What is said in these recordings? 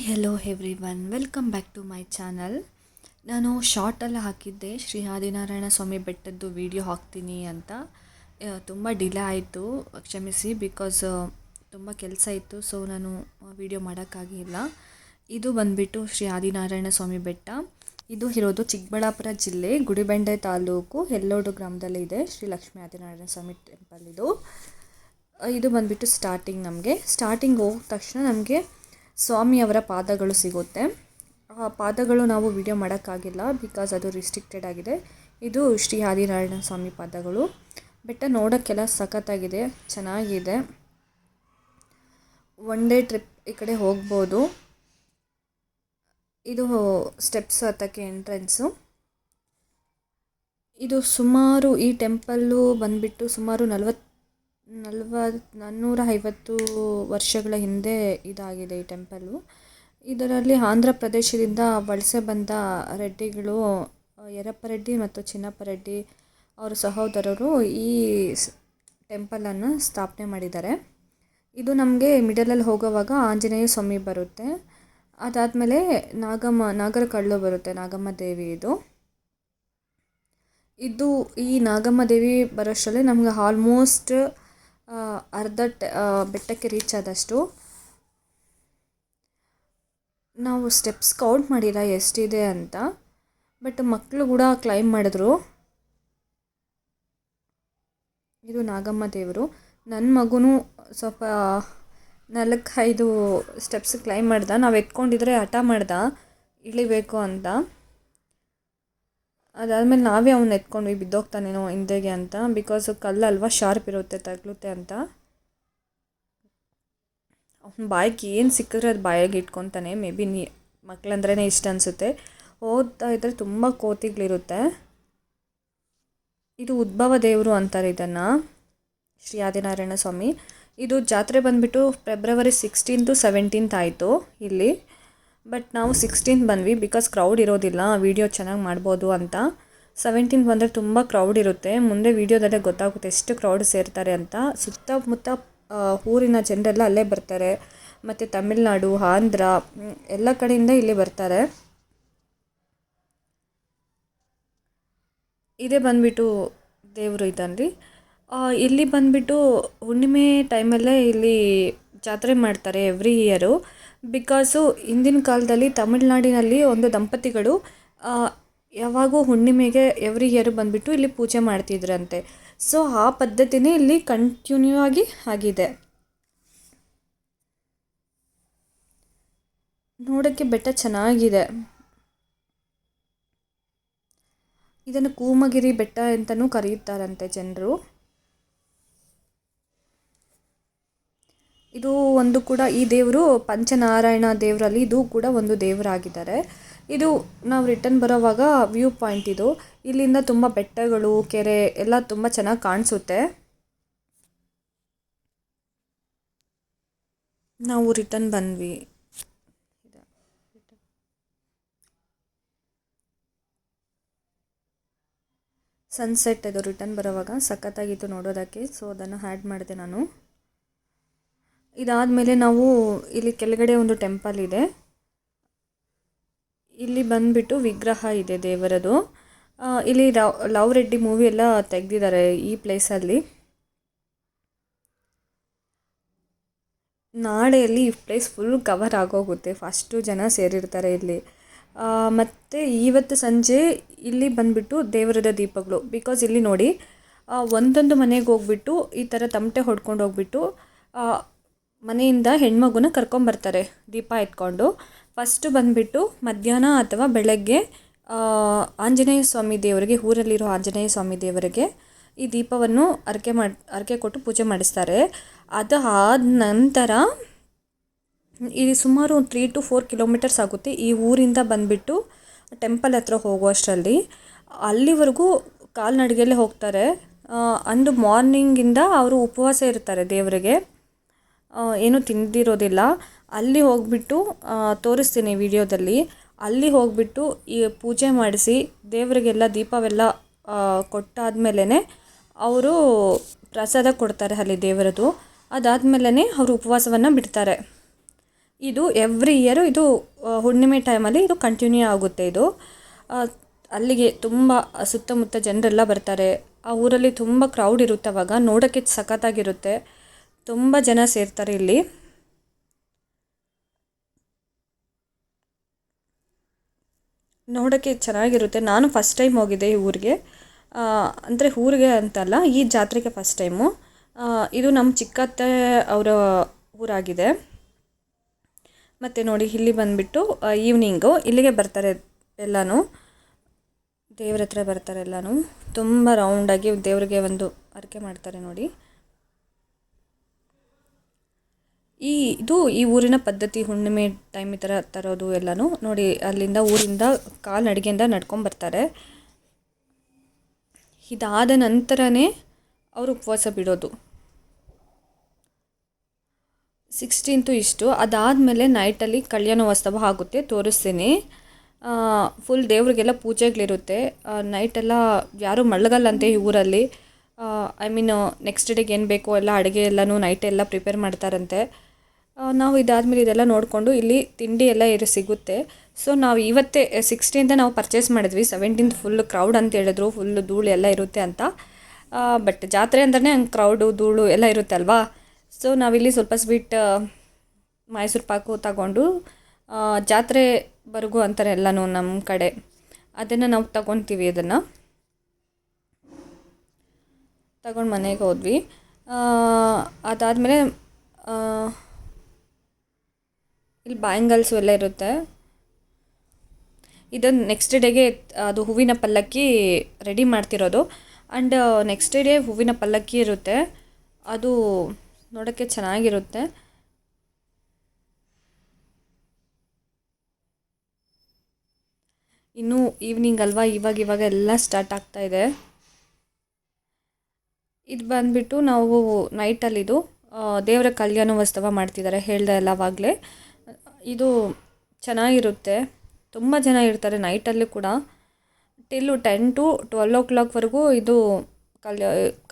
Hi hello everyone welcome back to my channel. ನಾನು ಶಾರ್ಟಲ್ಲಿ ಹಾಕಿದ್ದೆ ಶ್ರೀ ಆದಿನಾರಾಯಣ ಸ್ವಾಮಿ ಬೆಟ್ಟದ್ದು ವಿಡಿಯೋ ಹಾಕ್ತೀನಿ ಅಂತ. ತುಂಬ ಡಿಲೇ ಆಯಿತು, ಕ್ಷಮಿಸಿ. ಬಿಕಾಸ್ ತುಂಬ ಕೆಲಸ ಇತ್ತು, ಸೊ ನಾನು ವಿಡಿಯೋ ಮಾಡೋಕ್ಕಾಗಿಲ್ಲ. ಇದು ಬಂದುಬಿಟ್ಟು ಶ್ರೀ ಆದಿನಾರಾಯಣ ಸ್ವಾಮಿ ಬೆಟ್ಟ. ಇದು ಇರೋದು ಚಿಕ್ಕಬಳ್ಳಾಪುರ ಜಿಲ್ಲೆ ಗುಡಿಬಂಡೆ ತಾಲೂಕು ಎಲ್ಲೋಡು ಗ್ರಾಮದಲ್ಲಿದೆ ಶ್ರೀ ಲಕ್ಷ್ಮೀ ಆದಿನಾರಾಯಣ ಸ್ವಾಮಿ ಟೆಂಪಲ್. ಇದು ಬಂದುಬಿಟ್ಟು ಸ್ಟಾರ್ಟಿಂಗ್ ಹೋದ ತಕ್ಷಣ ನಮಗೆ ಸ್ವಾಮಿಯವರ ಪಾದಗಳು ಸಿಗುತ್ತೆ. ಆ ಪಾದಗಳು ನಾವು ವಿಡಿಯೋ ಮಾಡೋಕ್ಕಾಗಿಲ್ಲ, ಬಿಕಾಸ್ ಅದು ರಿಸ್ಟ್ರಿಕ್ಟೆಡ್ ಆಗಿದೆ. ಇದು ಶ್ರೀ ಆದಿನಾರಾಯಣ ಸ್ವಾಮಿ ಪಾದಗಳು. ಬೆಟ್ಟ ನೋಡೋಕ್ಕೆಲ್ಲ ಸಖತ್ತಾಗಿದೆ, ಚೆನ್ನಾಗಿದೆ. ಒನ್ ಡೇ ಟ್ರಿಪ್ ಈ ಕಡೆ ಹೋಗ್ಬೋದು. ಇದು ಸ್ಟೆಪ್ಸ್ ಹತ್ತಕ್ಕೆ ಎಂಟ್ರೆನ್ಸು. ಇದು ಸುಮಾರು ಈ ಟೆಂಪಲ್ಲು ಬಂದುಬಿಟ್ಟು ಸುಮಾರು 450 ವರ್ಷಗಳ ಹಿಂದೆ ಇದಾಗಿದೆ ಈ ಟೆಂಪಲ್ಲು. ಇದರಲ್ಲಿ ಆಂಧ್ರ ಪ್ರದೇಶದಿಂದ ವಲಸೆ ಬಂದ ರೆಡ್ಡಿಗಳು, ಯರಪ್ಪ ರೆಡ್ಡಿ ಮತ್ತು ಚಿನ್ನಪ್ಪ ರೆಡ್ಡಿ ಅವರ ಸಹೋದರರು ಈ ಟೆಂಪಲನ್ನು ಸ್ಥಾಪನೆ ಮಾಡಿದ್ದಾರೆ. ಇದು ನಮಗೆ ಮಿಡಲಲ್ಲಿ ಹೋಗೋವಾಗ ಆಂಜನೇಯ ಸ್ವಾಮಿ ಬರುತ್ತೆ, ಅದಾದಮೇಲೆ ನಾಗರ ಕಳ್ಳು ಬರುತ್ತೆ, ನಾಗಮ್ಮ ದೇವಿ. ಇದು ಈ ನಾಗಮ್ಮ ದೇವಿ ಬರೋಷ್ಟರಲ್ಲಿ ನಮ್ಗೆ ಆಲ್ಮೋಸ್ಟ್ ಅರ್ಧ ಬೆಟ್ಟಕ್ಕೆ ರೀಚ್ ಆದಷ್ಟು. ನಾವು ಸ್ಟೆಪ್ಸ್ ಕೌಂಟ್ ಮಾಡಿಲ್ಲ ಎಷ್ಟಿದೆ ಅಂತ, ಬಟ್ ಮಕ್ಕಳು ಕೂಡ ಕ್ಲೈಮ್ ಮಾಡಿದ್ರು. ಇದು ನಾಗಮ್ಮ ದೇವರು. ನನ್ನ ಮಗುನೂ ಸ್ವಲ್ಪ 4-5 ಸ್ಟೆಪ್ಸ್ ಕ್ಲೈಮ್ ಮಾಡ್ದ. ನಾವು ಎತ್ಕೊಂಡಿದ್ರೆ ಹಠ ಮಾಡ್ದ ಇಳಿಬೇಕು ಅಂತ. ಅದಾದಮೇಲೆ ನಾವೇ ಅವನ್ನ ಎತ್ಕೊಂಡ್ವಿ, ಬಿದ್ದೋಗ್ತಾನೇನೋ ಹಿಂದೆಗೆ ಅಂತ. ಬಿಕಾಸ್ ಕಲ್ಲಲ್ವ, ಶಾರ್ಪ್ ಇರುತ್ತೆ, ತಗಲುತ್ತೆ ಅಂತ. ಅವ್ನ ಬಾಯಿಗೆ ಏನು ಸಿಕ್ಕಿದ್ರೆ ಅದು ಬಾಯಿಗೆ ಇಟ್ಕೊತಾನೆ. ಮೇ ಬಿ ಮಕ್ಕಳಂದ್ರೇ ಇಷ್ಟ ಅನಿಸುತ್ತೆ. ಓದ್ತಾ ಇದ್ದರೆ ತುಂಬ ಕೋತಿಗಳಿರುತ್ತೆ. ಇದು ಉದ್ಭವ ದೇವರು ಅಂತಾರೆ ಇದನ್ನು, ಶ್ರೀ ಆದಿನಾರಾಯಣ ಸ್ವಾಮಿ. ಇದು ಜಾತ್ರೆ ಬಂದುಬಿಟ್ಟು ಫೆಬ್ರವರಿ 16 to 17 ಆಯಿತು ಇಲ್ಲಿ. ಬಟ್ ನಾವು 16 ಬಂದ್ವಿ, ಬಿಕಾಸ್ ಕ್ರೌಡ್ ಇರೋದಿಲ್ಲ, ವೀಡಿಯೋ ಚೆನ್ನಾಗಿ ಮಾಡ್ಬೋದು ಅಂತ. 17 ಬಂದರೆ ತುಂಬ ಕ್ರೌಡ್ ಇರುತ್ತೆ. ಮುಂದೆ ವೀಡಿಯೋದಲ್ಲೇ ಗೊತ್ತಾಗುತ್ತೆ ಎಷ್ಟು ಕ್ರೌಡ್ ಸೇರ್ತಾರೆ ಅಂತ. ಸುತ್ತಮುತ್ತ ಊರಿನ ಜನರೆಲ್ಲ ಅಲ್ಲೇ ಬರ್ತಾರೆ, ಮತ್ತು ತಮಿಳ್ನಾಡು, ಆಂಧ್ರ ಎಲ್ಲ ಕಡೆಯಿಂದ ಇಲ್ಲಿ ಬರ್ತಾರೆ. ಇದೇ ಬಂದುಬಿಟ್ಟು ದೇವರು ಇದನ್ರಿ. ಇಲ್ಲಿ ಬಂದುಬಿಟ್ಟು ಹುಣ್ಣಿಮೆ ಟೈಮಲ್ಲೇ ಇಲ್ಲಿ ಜಾತ್ರೆ ಮಾಡ್ತಾರೆ ಎವ್ರಿ ಇಯರು. ಬಿಕಾಸು ಹಿಂದಿನ ಕಾಲದಲ್ಲಿ ತಮಿಳ್ನಾಡಿನಲ್ಲಿ ಒಂದು ದಂಪತಿಗಳು ಯಾವಾಗೂ ಹುಣ್ಣಿಮೆಗೆ ಎವ್ರಿ ಇಯರ್ ಬಂದುಬಿಟ್ಟು ಇಲ್ಲಿ ಪೂಜೆ ಮಾಡ್ತಿದ್ರಂತೆ. ಸೊ ಆ ಪದ್ಧತಿನೇ ಇಲ್ಲಿ ಕಂಟಿನ್ಯೂ ಆಗಿದೆ. ನೋಡೋಕ್ಕೆ ಬೆಟ್ಟ ಚೆನ್ನಾಗಿದೆ. ಇದನ್ನು ಕೂಮಗಿರಿ ಬೆಟ್ಟ ಅಂತಲೂ ಕರೆಯುತ್ತಾರಂತೆ ಜನರು. ಇದು ಒಂದು ಕೂಡ, ಈ ದೇವರು ಪಂಚನಾರಾಯಣ ದೇವರಲ್ಲಿ ಇದು ಕೂಡ ಒಂದು ದೇವರಾಗಿದ್ದಾರೆ. ಇದು ನಾವು ರಿಟರ್ನ್ ಬರೋವಾಗ ವ್ಯೂ ಪಾಯಿಂಟ್. ಇದು ಇಲ್ಲಿಂದ ತುಂಬ ಬೆಟ್ಟಗಳು, ಕೆರೆ ಎಲ್ಲ ತುಂಬ ಚೆನ್ನಾಗಿ ಕಾಣಿಸುತ್ತೆ. ನಾವು ರಿಟರ್ನ್ ಬಂದ್ವಿ. ಸನ್ಸೆಟ್ ಇದು ರಿಟರ್ನ್ ಬರೋವಾಗ ಸಖತ್ತಾಗಿತ್ತು ನೋಡೋದಕ್ಕೆ, ಸೊ ಅದನ್ನು ಆ್ಯಡ್ ಮಾಡಿದೆ ನಾನು. ಇದಾದಮೇಲೆ ನಾವು ಇಲ್ಲಿ ಕೆಳಗಡೆ ಒಂದು ಟೆಂಪಲ್ ಇದೆ. ಇಲ್ಲಿ ಬಂದುಬಿಟ್ಟು ವಿಗ್ರಹ ಇದೆ ದೇವರದು. ಇಲ್ಲಿ ಲವ್ ರೆಡ್ಡಿ ಮೂವಿ ಎಲ್ಲ ತೆಗೆದಿದ್ದಾರೆ ಈ ಪ್ಲೇಸಲ್ಲಿ. ನಾಳೆಯಲ್ಲಿ ಈ ಪ್ಲೇಸ್ ಫುಲ್ ಕವರ್ ಆಗೋಗುತ್ತೆ, ಫಸ್ಟು ಜನ ಸೇರಿರ್ತಾರೆ ಇಲ್ಲಿ. ಮತ್ತು ಇವತ್ತು ಸಂಜೆ ಇಲ್ಲಿ ಬಂದುಬಿಟ್ಟು ದೇವರದ ದೀಪಗಳು. ಬಿಕಾಸ್ ಇಲ್ಲಿ ನೋಡಿ, ಒಂದೊಂದು ಮನೆಗೆ ಹೋಗ್ಬಿಟ್ಟು ಈ ಥರ ತಮಟೆ ಹೊಡ್ಕೊಂಡು ಹೋಗ್ಬಿಟ್ಟು ಮನೆಯಿಂದ ಹೆಣ್ಮಗುನ ಕರ್ಕೊಂಬರ್ತಾರೆ ದೀಪ ಎತ್ಕೊಂಡು. ಫಸ್ಟು ಬಂದುಬಿಟ್ಟು ಮಧ್ಯಾಹ್ನ ಅಥವಾ ಬೆಳಗ್ಗೆ ಆಂಜನೇಯ ಸ್ವಾಮಿ ದೇವರಿಗೆ, ಊರಲ್ಲಿರೋ ಆಂಜನೇಯ ಸ್ವಾಮಿ ದೇವರಿಗೆ ಈ ದೀಪವನ್ನು ಅರಕೆ ಕೊಟ್ಟು ಪೂಜೆ ಮಾಡಿಸ್ತಾರೆ. ಅದು ಆದ ನಂತರ ಇದು ಸುಮಾರು 3 to 4 ಕಿಲೋಮೀಟರ್ಸ್ ಆಗುತ್ತೆ ಈ ಊರಿಂದ ಬಂದುಬಿಟ್ಟು ಟೆಂಪಲ್ ಹತ್ರ ಹೋಗುವಷ್ಟರಲ್ಲಿ. ಅಲ್ಲಿವರೆಗೂ ಕಾಲ್ನಡಿಗೆಯಲ್ಲೇ ಹೋಗ್ತಾರೆ. ಅಂದು ಮಾರ್ನಿಂಗಿಂದ ಅವರು ಉಪವಾಸ ಇರ್ತಾರೆ ದೇವರಿಗೆ, ಏನೂ ತಿಂದಿರೋದಿಲ್ಲ. ಅಲ್ಲಿ ಹೋಗ್ಬಿಟ್ಟು ತೋರಿಸ್ತೀನಿ ವಿಡಿಯೋದಲ್ಲಿ. ಅಲ್ಲಿ ಹೋಗ್ಬಿಟ್ಟು ಈ ಪೂಜೆ ಮಾಡಿಸಿ ದೇವರಿಗೆಲ್ಲ ದೀಪವೆಲ್ಲ ಕೊಟ್ಟಾದ್ಮೇಲೆ ಅವರು ಪ್ರಸಾದ ಕೊಡ್ತಾರೆ ಅಲ್ಲಿ ದೇವರದು. ಅದಾದಮೇಲೆ ಅವರು ಉಪವಾಸವನ್ನು ಬಿಡ್ತಾರೆ. ಇದು ಎವ್ರಿ ಇಯರು ಇದು ಹುಣ್ಣಿಮೆ ಟೈಮಲ್ಲಿ ಇದು ಕಂಟಿನ್ಯೂ ಆಗುತ್ತೆ ಇದು. ಅಲ್ಲಿಗೆ ತುಂಬ ಸುತ್ತಮುತ್ತ ಜನರೆಲ್ಲ ಬರ್ತಾರೆ. ಆ ಊರಲ್ಲಿ ತುಂಬ ಕ್ರೌಡ್ ಇರುತ್ತೆ ಅವಾಗ, ನೋಡೋಕ್ಕೆ ಸಖತ್ತಾಗಿರುತ್ತೆ. ತುಂಬ ಜನ ಸೇರ್ತಾರೆ ಇಲ್ಲಿ. ನೋಡೋಕ್ಕೆ ಚೆನ್ನಾಗಿರುತ್ತೆ. ನಾನು ಫಸ್ಟ್ ಟೈಮ್ ಹೋಗಿದ್ದೆ ಈ ಊರಿಗೆ. ಅಂದರೆ ಊರಿಗೆ ಅಂತಲ್ಲ, ಈ ಜಾತ್ರೆಗೆ ಫಸ್ಟ್ ಟೈಮು. ಇದು ನಮ್ಮ ಚಿಕ್ಕತ್ತೆ ಅವರ ಊರಾಗಿದೆ. ಮತ್ತು ನೋಡಿ ಇಲ್ಲಿ ಬಂದುಬಿಟ್ಟು ಈವ್ನಿಂಗು ಇಲ್ಲಿಗೆ ಬರ್ತಾರೆ ಎಲ್ಲನೂ, ದೇವ್ರ ಹತ್ರ ಬರ್ತಾರೆ ಎಲ್ಲನೂ. ತುಂಬ ರೌಂಡಾಗಿ ದೇವರಿಗೆ ಒಂದು ಹರಕೆ ಮಾಡ್ತಾರೆ ನೋಡಿ. ಇದು ಈ ಊರಿನ ಪದ್ಧತಿ, ಹುಣ್ಣಿಮೆ ಟೈಮ್ ಈ ಥರ ತರೋದು ಎಲ್ಲನೂ. ನೋಡಿ ಅಲ್ಲಿಂದ ಊರಿಂದ ಕಾಲ್ನಡಿಗೆಯಿಂದ ನಡ್ಕೊಂಬರ್ತಾರೆ. ಇದಾದ ನಂತರನೇ ಅವರು ಉಪವಾಸ ಬಿಡೋದು. 16th ಇಷ್ಟು. ಅದಾದಮೇಲೆ ನೈಟಲ್ಲಿ ಕಲ್ಯಾಣೋತ್ಸವ ಆಗುತ್ತೆ, ತೋರಿಸ್ತೀನಿ. ಫುಲ್ ದೇವ್ರಿಗೆಲ್ಲ ಪೂಜೆಗಳಿರುತ್ತೆ. ನೈಟೆಲ್ಲ ಯಾರೂ ಮಲಗಲ್ಲಂತೆ ಈ ಊರಲ್ಲಿ. ಐ ಮೀನ್ ನೆಕ್ಸ್ಟ್ ಡೇಗೆ ಏನು ಬೇಕೋ ಎಲ್ಲ ಅಡುಗೆ ಎಲ್ಲನೂ ನೈಟೆಲ್ಲ ಪ್ರಿಪೇರ್ ಮಾಡ್ತಾರಂತೆ. ನಾವು ಇದಾದಮೇಲೆ ಇದೆಲ್ಲ ನೋಡಿಕೊಂಡು ಇಲ್ಲಿ ತಿಂಡಿ ಎಲ್ಲ ಸಿಗುತ್ತೆ. ಸೊ ನಾವು ಇವತ್ತೇ 16th ನಾವು ಪರ್ಚೇಸ್ ಮಾಡಿದ್ವಿ. 17th ಫುಲ್ ಕ್ರೌಡ್ ಅಂತ ಹೇಳಿದ್ರು, ಫುಲ್ಲು ಧೂಳು ಎಲ್ಲ ಇರುತ್ತೆ ಅಂತ. ಬಟ್ ಜಾತ್ರೆ ಅಂದ್ರೆ ಹಂಗೆ ಕ್ರೌಡು ಧೂಳು ಎಲ್ಲ ಇರುತ್ತೆ ಅಲ್ವಾ. ಸೊ ನಾವಿಲ್ಲಿ ಸ್ವಲ್ಪ ಸ್ವೀಟ್, ಮೈಸೂರು ಪಾಕು ತಗೊಂಡು, ಜಾತ್ರೆ ಬರುಗು ಅಂತಾರೆ ಎಲ್ಲನೂ ನಮ್ಮ ಕಡೆ, ಅದನ್ನು ನಾವು ತಗೊತೀವಿ. ಅದನ್ನು ತಗೊಂಡು ಮನೆಗೆ ಹೋದ್ವಿ. ಅದಾದಮೇಲೆ ಇಲ್ಲಿ ಬ್ಯಾಂಗಲ್ಸು ಎಲ್ಲ ಇರುತ್ತೆ. ಇದನ್ನು ನೆಕ್ಸ್ಟ್ ಡೇಗೆ ಅದು ಹೂವಿನ ಪಲ್ಲಕ್ಕಿ ರೆಡಿ ಮಾಡ್ತಿರೋದು. ಆ್ಯಂಡ್ ನೆಕ್ಸ್ಟ್ ಡೇ ಹೂವಿನ ಪಲ್ಲಕ್ಕಿ ಇರುತ್ತೆ, ಅದು ನೋಡೋಕ್ಕೆ ಚೆನ್ನಾಗಿರುತ್ತೆ. ಇನ್ನೂ ಈವ್ನಿಂಗ್ ಅಲ್ವಾ, ಇವಾಗ ಎಲ್ಲ ಸ್ಟಾರ್ಟ್ ಆಗ್ತಾ ಇದೆ. ಇದು ಬಂದುಬಿಟ್ಟು ನಾವು ನೈಟಲ್ಲಿದು ದೇವರ ಕಲ್ಯಾಣೋತ್ಸವ ಮಾಡ್ತಿದ್ದಾರೆ, ಹೇಳ್ದೆ ಎಲ್ಲವಾಗಲೇ. ಇದು ಚೆನ್ನಾಗಿರುತ್ತೆ, ತುಂಬ ಜನ ಇರ್ತಾರೆ ನೈಟಲ್ಲಿ ಕೂಡ. ಟಿಲ್ಲು 10 to 12 o'clockವರೆಗೂ ಇದು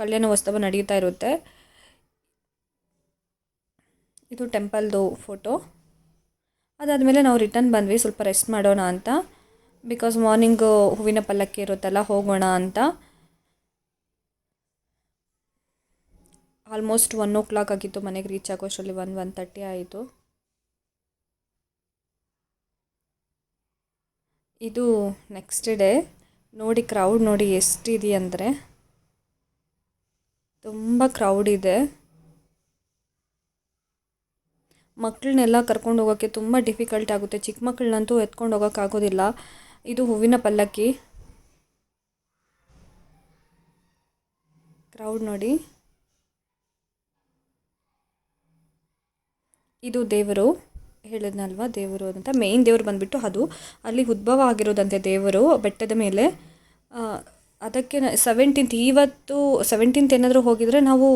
ಕಲ್ಯಾಣೋತ್ಸವ ನಡೀತಾ ಇರುತ್ತೆ. ಇದು ಟೆಂಪಲ್ದು ಫೋಟೋ. ಅದಾದಮೇಲೆ ನಾವು ರಿಟರ್ನ್ ಬಂದ್ವಿ, ಸ್ವಲ್ಪ ರೆಸ್ಟ್ ಮಾಡೋಣ ಅಂತ. ಬಿಕಾಸ್ ಮಾರ್ನಿಂಗು ಹೂವಿನ ಪಲ್ಲಕ್ಕಿ ಇರುತ್ತಲ್ಲ, ಹೋಗೋಣ ಅಂತ. ಆಲ್ಮೋಸ್ಟ್ 1 o'clock ಆಗಿತ್ತು ಮನೆಗೆ ರೀಚ್ ಆಗೋಷ್ಟರಲ್ಲಿ. 1:30 ಆಯಿತು. ಇದು ನೆಕ್ಸ್ಟ್ ಡೇ. ನೋಡಿ ಕ್ರೌಡ್ ನೋಡಿ ಎಷ್ಟಿದೆ ಅಂದರೆ, ತುಂಬ ಕ್ರೌಡ್ ಇದೆ. ಮಕ್ಕಳನ್ನೆಲ್ಲ ಕರ್ಕೊಂಡು ಹೋಗೋಕ್ಕೆ ತುಂಬ ಡಿಫಿಕಲ್ಟ್ ಆಗುತ್ತೆ. ಚಿಕ್ಕ ಮಕ್ಕಳನ್ನಂತೂ ಎತ್ಕೊಂಡು ಹೋಗೋಕ್ಕಾಗೋದಿಲ್ಲ. ಇದು ಹೂವಿನ ಪಲ್ಲಕ್ಕಿ. ಕ್ರೌಡ್ ನೋಡಿ. ಇದು ದೇವರು, ಹೇಳಿದ್ನಲ್ವ ದೇವರು ಅಂತ. ಮೇಯ್ನ್ ದೇವರು ಬಂದುಬಿಟ್ಟು ಅದು ಅಲ್ಲಿ ಉದ್ಭವ ಆಗಿರೋದಂತೆ ದೇವರು ಬೆಟ್ಟದ ಮೇಲೆ. ಅದಕ್ಕೆ 17th, ಇವತ್ತು 17th ಏನಾದರೂ ಹೋಗಿದರೆ ನಾವು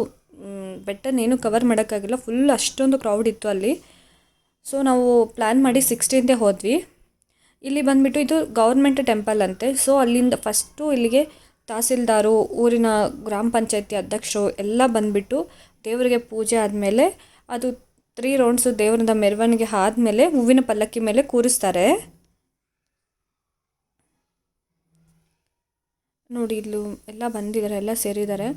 ಬೆಟ್ಟನೇನು ಕವರ್ ಮಾಡೋಕ್ಕಾಗಿಲ್ಲ, ಫುಲ್ ಅಷ್ಟೊಂದು ಕ್ರೌಡ್ ಇತ್ತು ಅಲ್ಲಿ. ಸೊ ನಾವು ಪ್ಲ್ಯಾನ್ ಮಾಡಿ 16th ಹೋದ್ವಿ. ಇಲ್ಲಿ ಬಂದುಬಿಟ್ಟು ಇದು ಗೌರ್ಮೆಂಟ್ ಟೆಂಪಲ್ ಅಂತೆ. ಸೊ ಅಲ್ಲಿಂದ ಫಸ್ಟು ಇಲ್ಲಿಗೆ ತಹಸೀಲ್ದಾರು, ಊರಿನ ಗ್ರಾಮ ಪಂಚಾಯತಿ ಅಧ್ಯಕ್ಷರು ಎಲ್ಲ ಬಂದುಬಿಟ್ಟು ದೇವರಿಗೆ ಪೂಜೆ ಆದಮೇಲೆ ಅದು 3 ರೌಂಡ್ಸು ದೇವರದ ಮೆರವಣಿಗೆ ಆದಮೇಲೆ ಹೂವಿನ ಪಲ್ಲಕ್ಕಿ ಮೇಲೆ ಕೂರಿಸ್ತಾರೆ. ನೋಡಿ ಇಲ್ಲೂ ಎಲ್ಲ ಬಂದಿದ್ದಾರೆ, ಎಲ್ಲ ಸೇರಿದ್ದಾರೆ.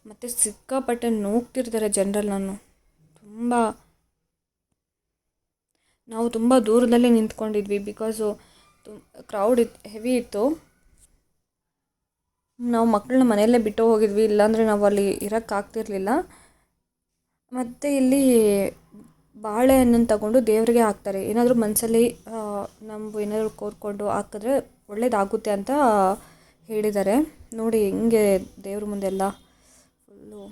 ಮತ್ತು ಸಿಕ್ಕಾಪಟ್ಟೆ ನೂಗ್ತಿರ್ತಾರೆ ಜನರಲ್ಲಿ. ನಾವು ತುಂಬ ದೂರದಲ್ಲೇ ನಿಂತ್ಕೊಂಡಿದ್ವಿ, ಬಿಕಾಸು ಕ್ರೌಡ್ ಹೆವಿ ಇತ್ತು. ನಾವು ಮಕ್ಕಳನ್ನ ಮನೆಯಲ್ಲೇ ಬಿಟ್ಟು ಹೋಗಿದ್ವಿ, ಇಲ್ಲಾಂದರೆ ನಾವು ಅಲ್ಲಿ ಇರೋಕ್ಕಾಗ್ತಿರ್ಲಿಲ್ಲ. ಮತ್ತು ಇಲ್ಲಿ ಬಾಳೆಹಣ್ಣನ್ನು ತಗೊಂಡು ದೇವರಿಗೆ ಹಾಕ್ತಾರೆ. ಏನಾದರೂ ಮನಸ್ಸಲ್ಲಿ ನಾವು ಏನಾದರೂ ಕೋರ್ಕೊಂಡು ಹಾಕಿದ್ರೆ ಒಳ್ಳೇದಾಗುತ್ತೆ ಅಂತ ಹೇಳಿದ್ದಾರೆ. ನೋಡಿ ಹಿಂಗೆ ದೇವ್ರ ಮುಂದೆಲ್ಲ ಫುಲ್ಲು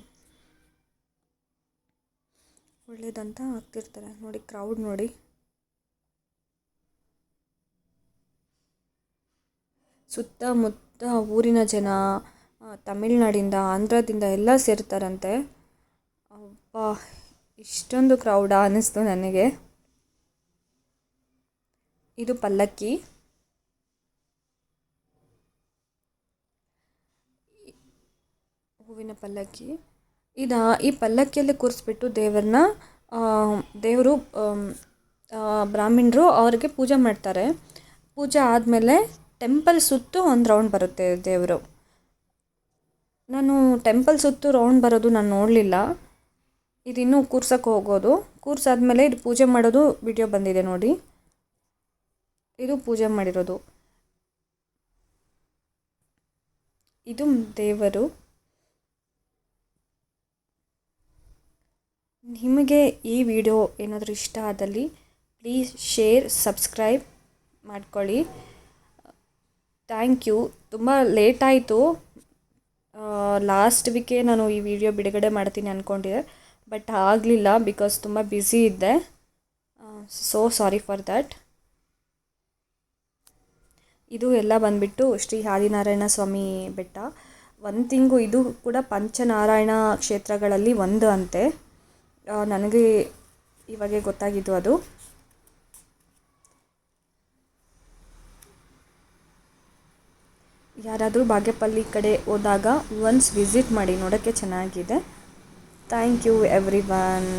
ಒಳ್ಳೇದಂತ ಹಾಕ್ತಿರ್ತಾರೆ. ನೋಡಿ ಕ್ರೌಡ್ ನೋಡಿ. ಸುತ್ತಮುತ್ತ ಊರಿನ ಜನ, ತಮಿಳ್ನಾಡಿಂದ, ಆಂಧ್ರದಿಂದ ಎಲ್ಲ ಸೇರ್ತಾರಂತೆ. ಅಬ್ಬಾ, ಇಷ್ಟೊಂದು ಕ್ರೌಡಾ ಅನ್ನಿಸ್ತು ನನಗೆ. ಇದು ಪಲ್ಲಕ್ಕಿ. ಹೂವಿನ ಪಲ್ಲಕ್ಕಿ. ಈ ಪಲ್ಲಕ್ಕಿಯಲ್ಲಿ ಕೂರಿಸ್ಬಿಟ್ಟು ದೇವರು ಬ್ರಾಹ್ಮಣರು ಅವ್ರಿಗೆ ಪೂಜೆ ಮಾಡ್ತಾರೆ. ಪೂಜೆ ಆದಮೇಲೆ ಟೆಂಪಲ್ ಸುತ್ತು ಒಂದು ರೌಂಡ್ ಬರುತ್ತೆ ದೇವರು. ನಾನು ಟೆಂಪಲ್ ಸುತ್ತು ರೌಂಡ್ ಬರೋದು ನಾನು ನೋಡಲಿಲ್ಲ. ಇದಿನ್ನೂ ಕೂರ್ಸಕ್ಕೆ ಹೋಗೋದು. ಕೂರ್ಸಾದ್ಮೇಲೆ ಇದು ಪೂಜೆ ಮಾಡೋದು ವಿಡಿಯೋ ಬಂದಿದೆ ನೋಡಿ. ಇದು ಪೂಜೆ ಮಾಡಿರೋದು. ಇದು ದೇವರು. ನಿಮಗೆ ಈ ವಿಡಿಯೋ ಏನಾದರೂ ಇಷ್ಟ ಆದಲ್ಲಿ ಪ್ಲೀಸ್ ಶೇರ್, ಸಬ್ಸ್ಕ್ರೈಬ್ ಮಾಡ್ಕೊಳ್ಳಿ. Thank you. ತುಂಬ ಲೇಟಾಯಿತು. ಲಾಸ್ಟ್ ವೀಕೆ ನಾನು ಈ ವಿಡಿಯೋ ಬಿಡುಗಡೆ ಮಾಡ್ತೀನಿ ಅಂದ್ಕೊಂಡಿದ್ದೆ, ಬಟ್ ಆಗಲಿಲ್ಲ ಬಿಕಾಸ್ ತುಂಬ ಬ್ಯುಸಿ ಇದ್ದೆ. So sorry for that. ಇದು ಎಲ್ಲ ಬಂದುಬಿಟ್ಟು ಶ್ರೀ ಆದಿನಾರಾಯಣ ಸ್ವಾಮಿ ಬೆಟ್ಟ. ಒಂದು ತಿಂಗು ಇದು ಕೂಡ ಪಂಚನಾರಾಯಣ ಕ್ಷೇತ್ರಗಳಲ್ಲಿ ಒಂದು ಅಂತೆ. ನನಗೆ ಇವಾಗೆ ಗೊತ್ತಾಗಿದ್ದು ಅದು. ಯಾರಾದರೂ ಬಾಗೇಪಲ್ಲಿ ಕಡೆ ಹೋದಾಗ ಒನ್ಸ್ ವಿಸಿಟ್ ಮಾಡಿ, ನೋಡೋಕ್ಕೆ ಚೆನ್ನಾಗಿದೆ. Thank you every one.